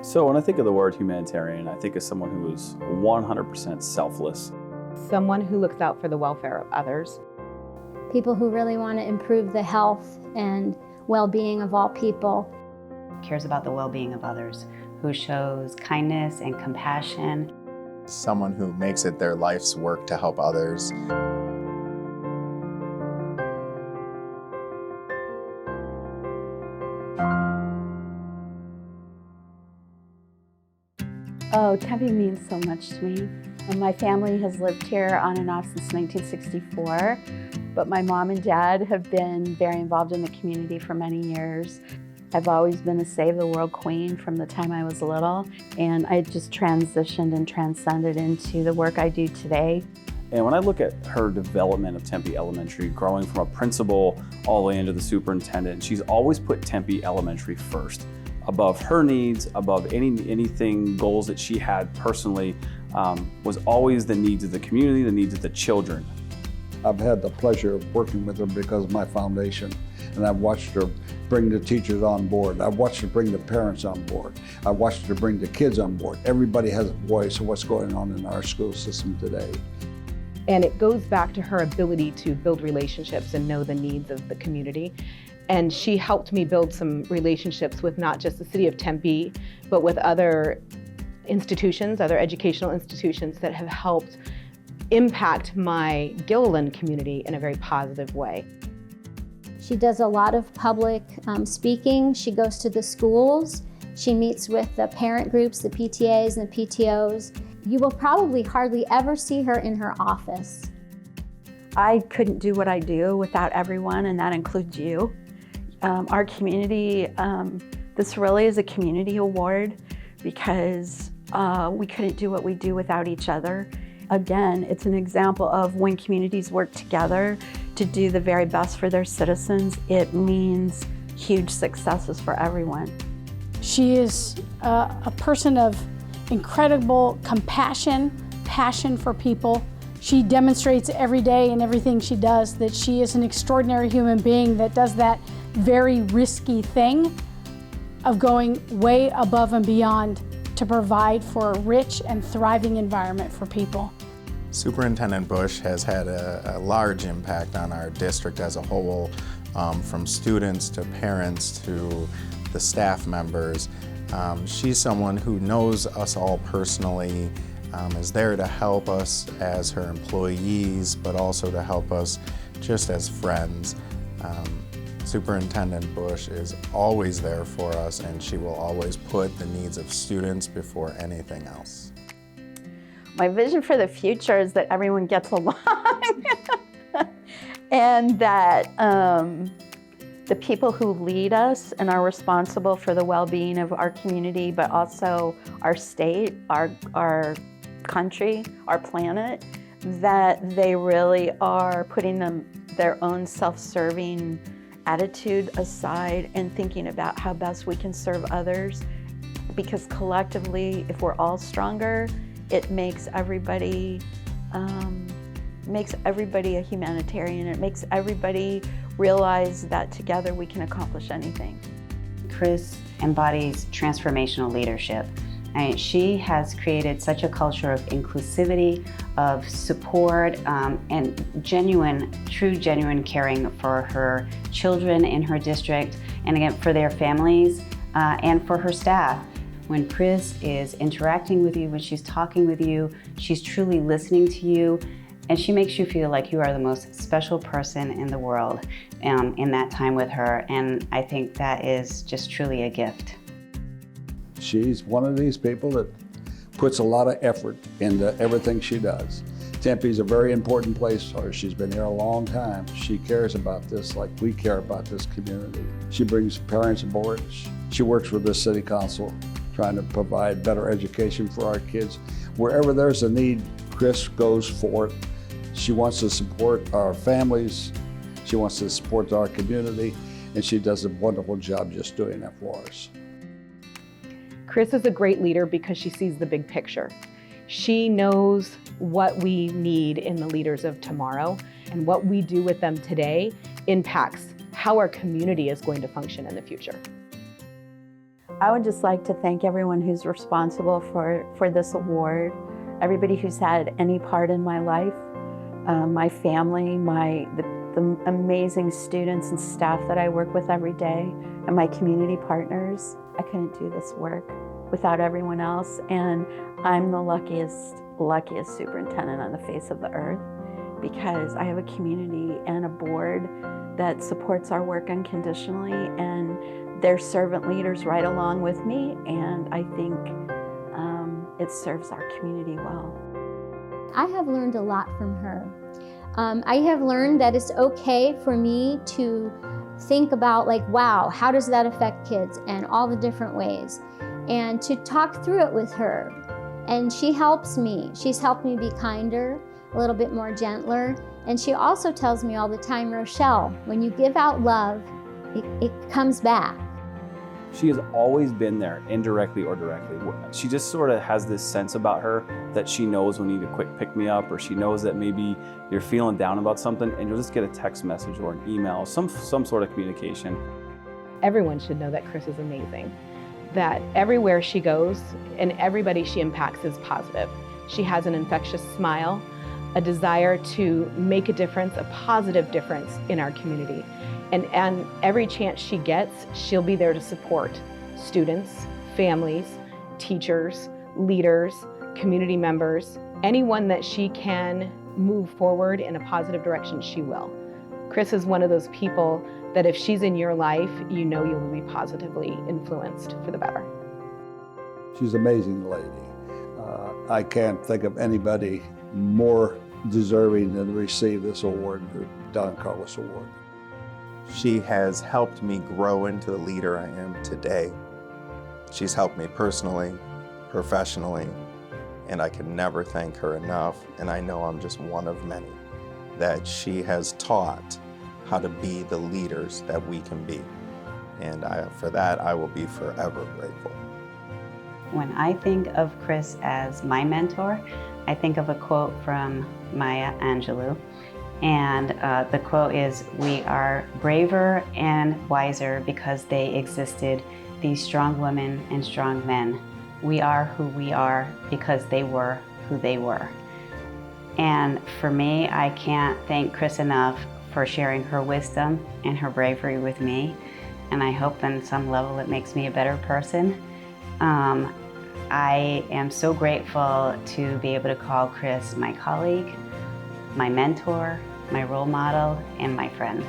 So when I think of the word humanitarian, I think of someone who is 100% selfless. Someone who looks out for the welfare of others. People who really want to improve the health and well-being of all people. Cares about the well-being of others, who shows kindness and compassion. Someone who makes it their life's work to help others. Oh, Tempe means so much to me. My family has lived here on and off since 1964, but my mom and dad have been very involved in the community for many years. I've always been a Save the World queen from the time I was little, and I just transitioned and transcended into the work I do today. And when I look at her development of Tempe Elementary, growing from a principal all the way into the superintendent, she's always put Tempe Elementary first, above her needs, above anything goals that she had personally, was always the needs of the community, the needs of the children. I've had the pleasure of working with her because of my foundation, and I've watched her bring the teachers on board. I've watched her bring the parents on board. I've watched her bring the kids on board. Everybody has a voice of what's going on in our school system today. And it goes back to her ability to build relationships and know the needs of the community. And she helped me build some relationships with not just the city of Tempe, but with other institutions, other educational institutions that have helped impact my Gilliland community in a very positive way. She does a lot of public speaking. She goes to the schools. She meets with the parent groups, the PTAs and the PTOs. You will probably hardly ever see her in her office. I couldn't do what I do without everyone, and that includes you. Our community, this really is a community award because we couldn't do what we do without each other. Again, it's an example of when communities work together to do the very best for their citizens, it means huge successes for everyone. She is a person of incredible compassion, passion for people. She demonstrates every day in everything she does that she is an extraordinary human being that does that very risky thing of going way above and beyond to provide for a rich and thriving environment for people. Superintendent Busch has had a large impact on our district as a whole, from students to parents to the staff members. She's someone who knows us all personally, is there to help us as her employees, but also to help us just as friends. Superintendent Busch is always there for us, and she will always put the needs of students before anything else. My vision for the future is that everyone gets along and that the people who lead us and are responsible for the well-being of our community, but also our state, our country, our planet, that they really are putting their own self-serving attitude aside and thinking about how best we can serve others. Because collectively, if we're all stronger, it makes everybody a humanitarian. It makes everybody realize that together we can accomplish anything. Chris embodies transformational leadership. And she has created such a culture of inclusivity, of support, and true genuine caring for her children in her district, and again, for their families, and for her staff. When Chris is interacting with you, when she's talking with you, she's truly listening to you, and she makes you feel like you are the most special person in the world in that time with her, and I think that is just truly a gift. She's one of these people that puts a lot of effort into everything she does. Tempe's a very important place for her. She's been here a long time. She cares about this like we care about this community. She brings parents aboard. She works with the city council, trying to provide better education for our kids. Wherever there's a need, Chris goes for it. She wants to support our families. She wants to support our community, and she does a wonderful job just doing that for us. Chris is a great leader because she sees the big picture. She knows what we need in the leaders of tomorrow, and what we do with them today impacts how our community is going to function in the future. I would just like to thank everyone who's responsible for this award, everybody who's had any part in my life, my family, the amazing students and staff that I work with every day, and my community partners. I couldn't do this work without everyone else, and I'm the luckiest superintendent on the face of the earth because I have a community and a board that supports our work unconditionally, and they're servant leaders right along with me, and I think it serves our community well. I have learned a lot from her. I have learned that it's okay for me to think about, like, wow, how does that affect kids, and all the different ways, and to talk through it with her. And she helps me. She's helped me be kinder, a little bit more gentler, and she also tells me all the time, Rochelle, when you give out love, it comes back. She has always been there, indirectly or directly. She just sort of has this sense about her that she knows when you need a quick pick me up, or she knows that maybe you're feeling down about something and you'll just get a text message or an email, some sort of communication. Everyone should know that Chris is amazing, that everywhere she goes and everybody she impacts is positive. She has an infectious smile, a desire to make a difference, a positive difference in our community. And every chance she gets, she'll be there to support students, families, teachers, leaders, community members, anyone that she can move forward in a positive direction, she will. Chris is one of those people that if she's in your life, you know you'll be positively influenced for the better. She's an amazing lady. I can't think of anybody more deserving to receive this award, the Don Carlos Award. She has helped me grow into the leader I am today. She's helped me personally, professionally, and I can never thank her enough, and I know I'm just one of many that she has taught how to be the leaders that we can be. And for that, I will be forever grateful. When I think of Chris as my mentor, I think of a quote from Maya Angelou. And the quote is, "We are braver and wiser because they existed, these strong women and strong men. We are who we are because they were who they were." And for me, I can't thank Chris enough for sharing her wisdom and her bravery with me. And I hope on some level it makes me a better person. I am so grateful to be able to call Chris my colleague, my mentor, my role model, and my friend.